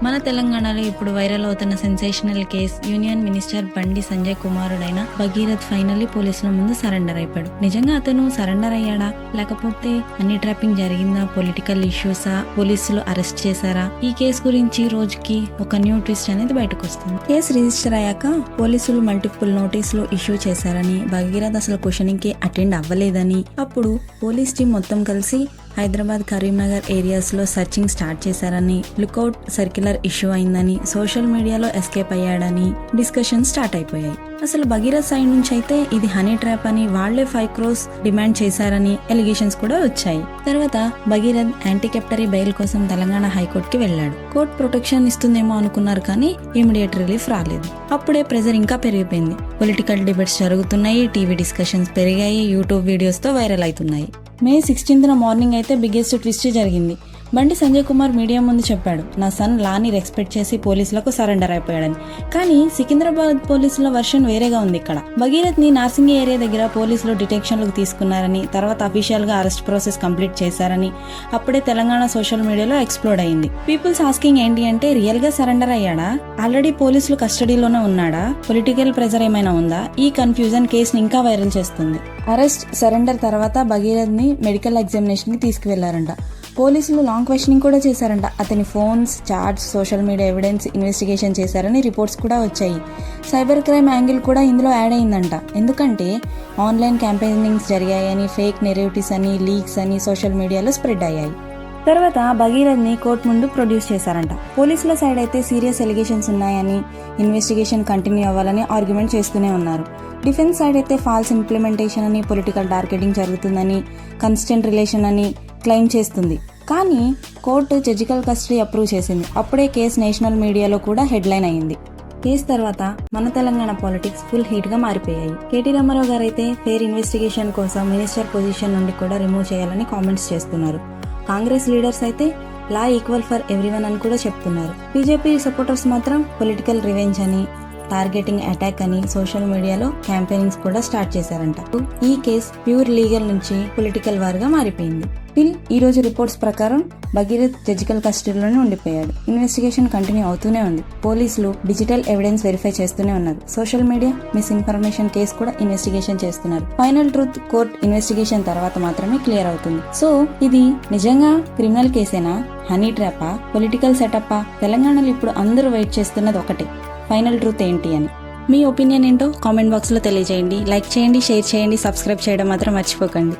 మన తెలంగాణలో ఇప్పుడు వైరల్ అవుతున్న sensational case union minister Bandi Sanjay కుమారుడైన భగీరథ్ ఫైనల్లీ పోలీసుల ముందు సరెండర్ అయిపోయాడు. నిజంగా అతను సరెండర్ అయ్యాడా, లేకపోతే మనీ ట్రాపింగ్ జరిగిందా, పొలిటికల్ ఇష్యూసా, పోలీసులు అరెస్ట్ చేశారా? ఈ కేసు గురించి రోజుకి ఒక న్యూ ట్విస్ట్ అనేది బయటకు వస్తుంది. కేసు రిజిస్టర్ అయ్యాక పోలీసులు మల్టిపుల్ నోటీసులు ఇష్యూ చేశారని, భగీరథ్ అసలు క్వశ్చనింగ్ కి అటెండ్ అవ్వలేదని, అప్పుడు పోలీస్ టీం మొత్తం కలిసి హైదరాబాద్, కరీంనగర్ ఏరియాస్ లో సర్చింగ్ స్టార్ట్ చేశారని, లుకౌట్ సర్క్యులర్ ఇష్యూ అయిందని, సోషల్ మీడియాలో ఎస్కేప్ అయ్యాడని డిస్కషన్ స్టార్ట్ అయిపోయాయి. అసలు భగీరథ్ సైడ్ నుంచి అయితే ఇది హనీ ట్రాప్ అని, వాళ్లే 5 crores డిమాండ్ చేశారని ఎలిగేషన్స్ కూడా వచ్చాయి. తర్వాత భగీరథ్ యాంటీ-కెప్టరీ బెయిల్ కోసం తెలంగాణ హైకోర్టుకి వెళ్లాడు. కోర్టు ప్రొటెక్షన్ ఇస్తుందేమో అనుకున్నారు, కానీ ఇమీడియట్ రిలీఫ్ రాలేదు. అప్పుడే ప్రెజర్ ఇంకా పెరిగిపోయింది. పొలిటికల్ డిబేట్స్ జరుగుతున్నాయి, టీవీ డిస్కషన్స్ పెరిగాయి, యూట్యూబ్ వీడియోస్ తో వైరల్ అవుతున్నాయి. మే 16th మార్నింగ్ అయితే బిగ్గెస్ట్ ట్విస్ట్ జరిగింది. బండి సంజయ్ కుమార్ మీడియా ముందు చెప్పాడు, నా సన్ లాని రెస్పెక్ట్ చేసి పోలీసులకు సరెండర్ అయిపోయాడని. కానీ సికింద్రాబాద్ పోలీసుల వర్షన్ వేరేగా ఉంది. ఇక్కడ భగీరథ్ ని నార్సింగి ఏరియా దగ్గర పోలీసులు డిటెక్షన్లకు తీసుకున్నారని, తర్వాత అఫీషియల్ గా అరెస్ట్ ప్రాసెస్ కంప్లీట్ చేశారని అప్పుడే తెలంగాణ సోషల్ మీడియాలో ఎక్స్ప్లోడ్ అయింది. పీపుల్స్ ఆస్కింగ్ ఏంటి అంటే, రియల్ గా సరెండర్ అయ్యాడా, ఆల్రెడీ పోలీసులు కస్టడీలోనే ఉన్నాడా, పొలిటికల్ ప్రెజర్ ఏమైనా ఉందా? ఈ కన్ఫ్యూజన్ కేసుని ఇంకా వైరల్ చేస్తుంది. అరెస్ట్, సరెండర్ తర్వాత భగీరథ్ ని మెడికల్ ఎగ్జామినేషన్ కి తీసుకువెళ్లారంట. పోలీసులు లాంగ్ క్వశ్చనింగ్ కూడా చేశారంట. అతని phones, chats, social media evidence investigation చేశారని రిపోర్ట్స్ కూడా వచ్చాయి. సైబర్ క్రైమ్ యాంగిల్ కూడా ఇందులో యాడ్ అయిందంట. ఎందుకంటే ఆన్లైన్ క్యాంపెయినింగ్స్ జరిగాయని, ఫేక్ నెరేటివ్స్ అని, లీక్స్ అని సోషల్ మీడియాలో స్ప్రెడ్ అయ్యాయి. తర్వాత భగీరథ్ ని కోర్టు ముందు ప్రొడ్యూస్ చేశారంట. పోలీసుల సైడ్ అయితే సీరియస్ ఎలిగేషన్స్ ఉన్నాయని, ఇన్వెస్టిగేషన్ కంటిన్యూ అవ్వాలని ఆర్గ్యుమెంట్ చేస్తూనే ఉన్నారు. డిఫెన్స్ సైడ్ అయితే ఫాల్స్ ఇంప్లిమెంటేషన్ అని, పొలిటికల్ టార్గెటింగ్ జరుగుతుందని, కన్స్టెంట్ రిలేషన్ అని క్లెయిమ్ చేస్తుంది. కానీ కోర్టు జడ్జికల్ కస్టడీ అప్రూవ్ చేసింది. అప్పుడే కేసు నేషనల్ మీడియాలో కూడా హెడ్లైన్ అయింది. కేసు తర్వాత మన తెలంగాణ పాలిటిక్స్ ఫుల్ హీట్ గా మారిపోయాయి. కేటీ రామారావు గారు అయితే ఫెయిర్ ఇన్వెస్టిగేషన్ కోసం మినిస్టర్ పొజిషన్ నుండి కూడా రిమూవ్ చేయాలని కామెంట్స్ చేస్తున్నారు. కాంగ్రెస్ లీడర్స్ అయితే లా ఈక్వల్ ఫర్ ఎవ్రీవన్ అని కూడా చెప్తున్నారు. బీజేపీ సపోర్టర్స్ మాత్రం పొలిటికల్ రివెంజ్ అని, టార్గెటింగ్ అటాక్ అని సోషల్ మీడియాలో క్యాంపెయినింగ్స్ కూడా స్టార్ట్ చేశారంట. ఈ కేసు ప్యూర్ లీగల్ నుంచి పొలిటికల్ వార్ గా మారిపోయింది. ఈ రోజు రిపోర్ట్స్ ప్రకారం భగీరథ్ జడ్జికల్ కస్టడీలోనే ఉండిపోయాడు. ఇన్వెస్టిగేషన్ కంటిన్యూ అవుతూనే ఉంది. పోలీసులు డిజిటల్ ఎవిడెన్స్ వెరిఫై చేస్తూనే ఉన్నారు. సోషల్ మీడియా మిస్ఇన్ఫర్మేషన్ కేసు కూడా ఇన్వెస్టిగేషన్ చేస్తున్నారు. ఫైనల్ ట్రూత్ కోర్ట్ ఇన్వెస్టిగేషన్ తర్వాత మాత్రమే క్లియర్ అవుతుంది. సో ఇది నిజంగా క్రిమినల్ కేసేనా, హనీ ట్రాపా, పొలిటికల్ సెటప్పా? తెలంగాణలో ఇప్పుడు అందరూ వెయిట్ చేస్తున్నది ఒకటే, ఫైనల్ ట్రూత్ ఏంటి అని. మీ ఒపీనియన్ ఏంటో కామెంట్ బాక్స్ లో తెలియజేయండి. లైక్ చేయండి, షేర్ చేయండి, సబ్స్క్రైబ్ చేయడం మాత్రం మర్చిపోకండి.